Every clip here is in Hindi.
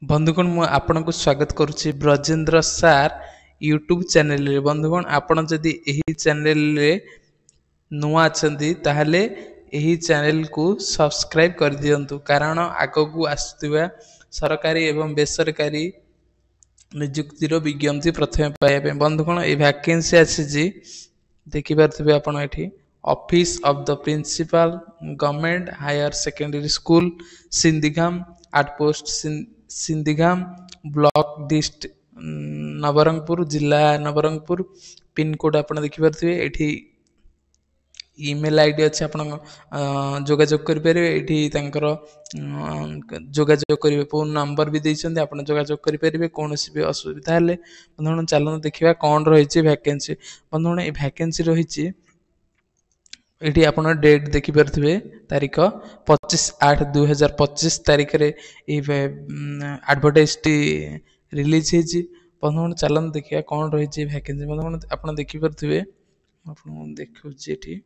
बंधुगण मु आपन को स्वागत करुच्ची ब्रजेंद्र सार यूट्यूब चैनल रे। बंधुगण आपन जदि एही चैनल रे नुआ अछंती ताहले एही चैनल को सब्सक्राइब कर दियंतु, कारण आगो को आसुवा सरकारी एवं बेसरकारी नियुक्तिर विज्ञप्ति प्रथम पाइबे। बंधुगण ए वैकेंसी आसी देखि पारथिबे आपन एठी office of the principal government higher secondary school Sindhigam at post Sindhigam block dist Nabarangpur जिला नवरंगपुर पिन कोड आपन देखि पारथिबे। एठी ईमेल आईडी अच्छे आप जोगाजोग करें ये जोगाजोग करेंगे फोन नंबर भी देते आप जोगाजोग करेंगे कौन भी असुविधा है। बंधुगण चलते देखा कौन रही वैकेंसी। बंधुगण ये वैकेंसी रही ये आप डेट देखिपे तारीख 25/8/2025 तारीख रे एडवर्टाइज रिलीज होती। बंधुगण चलते देखिए कौन रही वैकेंसी। बंधुगण आप देखिपे आप देखिए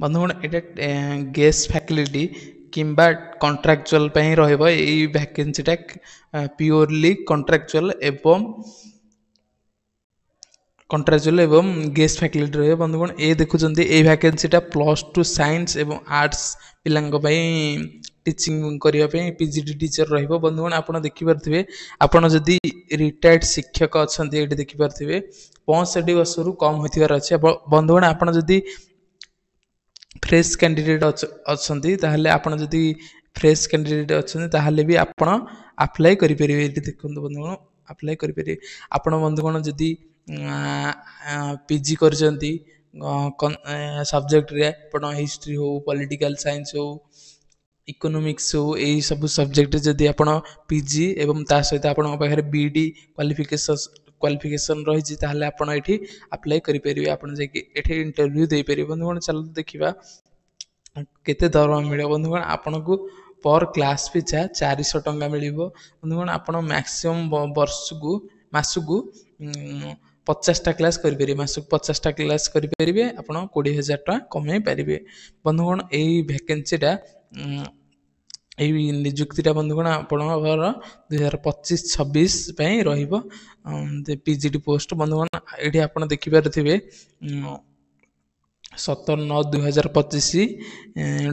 बंधुगण ये गेस्ट फैकल्टी किंबा कॉन्ट्रैक्चुअल रहिबो। एई वैकेंसीटा प्योरली कॉन्ट्रैक्चुअल एवं गेस्ट फैकल्टी रहिबो। बंधुगण ए देखुचंदी ए वैकेंसीटा +2 साइंस एवं आर्ट्स पिलांग पई टीचिंग करिया पई पीजीटी टीचर रहिबो। बंधुगण आपण देखि परथिबे आपण जदी रिटायर्ड शिक्षक अछंती एठी देखि परथिबे 65 वर्ष रु कम होथिबार अछि। बंधुगण आपण जदी फ्रेश कैंडिडेट अच्छी ताहले आपण जदी फ्रेश कैंडिडेट अच्छे ताहले भी आपण अप्लाई करि परिबे। एठी देखंतु बंधुगण अप्लाई करि परिबे आपण। बंधुगण जदी पीजी करचंती सब्जेक्ट रे आपण हिस्ट्री हो पॉलिटिकल साइंस हो इकोनॉमिक्स हो एई सब सब्जेक्ट जदी आपण पीजी एवं ता सहित आपण पाखरे बीडी क्वालिफिकेशन रही ताहले आपण एठी अप्लाई करि परिबे। आपण जेकी एठी इंटरव्यू दे परिबे। बंधुगण चल देखिबा केते दरमा मिले। बंधुगण आपन को पर क्लास पिछा 400 टंका मिलिबो। बंधुगण आपण मैक्सिमम वर्ष को मास को 50टा क्लास करि परिबे। मास को 50टा क्लास करि परिबे आपण 20,000 टका कमाई परिबे। बंधुगण एई वैकेंसीटा एई नियुक्तिटा बंधुगण आपणकर 2025-26 रहिबो पीजीटी पोस्ट। बंधुगण एठी आपण देखि पारथिबे 17/9/2025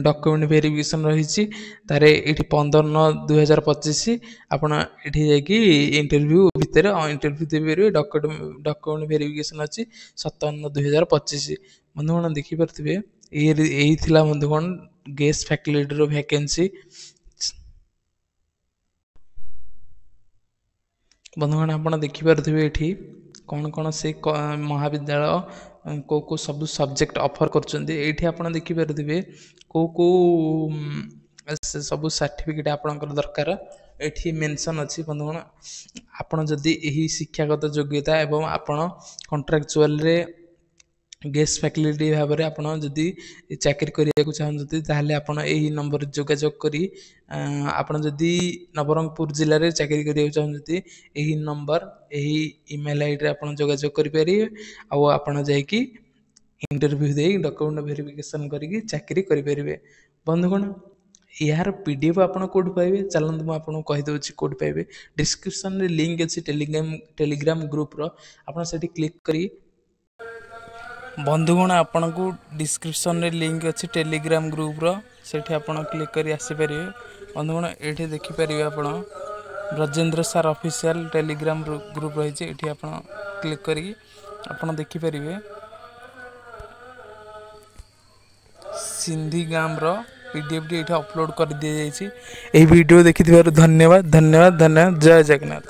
डॉक्यूमेंट वेरिफिकेशन रही तारे ये 15/9/2025 आपण एठी जाकि इंटरव्यू भितर इंटरव्यू देबे। डॉक्यूमेंट वेरिफिकेशन अच्छी 17/9/2025। बंधुगण देखि पारथिबे यही थिला बंधुगण गेस्ट फैकल्टी रो वैकेंसी। बंधुगण आपण देखि पारथिबे एठी कौन कौन से महाविद्यालय को सब सब्जेक्ट ऑफर करछंती। एठी आपण देखि पारथिबे को सब सर्टिफिकेट आपनकर दरकार एठी मेंशन अछि। बंधुगण आपण जदि एही शिक्षागत योग्यता एवं आपण कॉन्ट्रैक्चुअल रे गेस्ट फैकल्टी भाव में आप जदि चाकरी करने चाहते ताहले आपण एही नंबर जोगाजोग करी आपण जदि नवरंगपुर जिले में चाकरी करने चाहते एही नंबर एही ईमेल आईडी आपण जोगाजोग करि परिबे। आ आपण जाइकी इंटरव्यू दे डॉक्यूमेंट वेरिफिकेशन करी चाकरी करि परिबे। बंधुगण यार पीडीएफ आपण कोड पाइबे। चलंतु मैं आपको कहि दउछि कोड पाइबे। डिस्क्रिप्शन रे लिंक अछि टेलीग्राम ग्रुप रो आपण सेठी क्लिक करी। बंधुगण आपन को डिस्क्रिप्शन रे लिंक अच्छी टेलीग्राम ग्रुप रो सेठी आपन क्लिक करी आसी परिबे। बंधुगण एठी देखि परिबे आपन ब्रजेंद्र सार ऑफिशियल टेलीग्राम ग्रुप रही एठी आपन क्लिक करी आपन देखि परिबे सिंधिगाम रो पीडीएफ टी एठी अपलोड कर दिया जायछि। एही वीडियो देखिथिबार धन्यवाद। जय जगन्नाथ।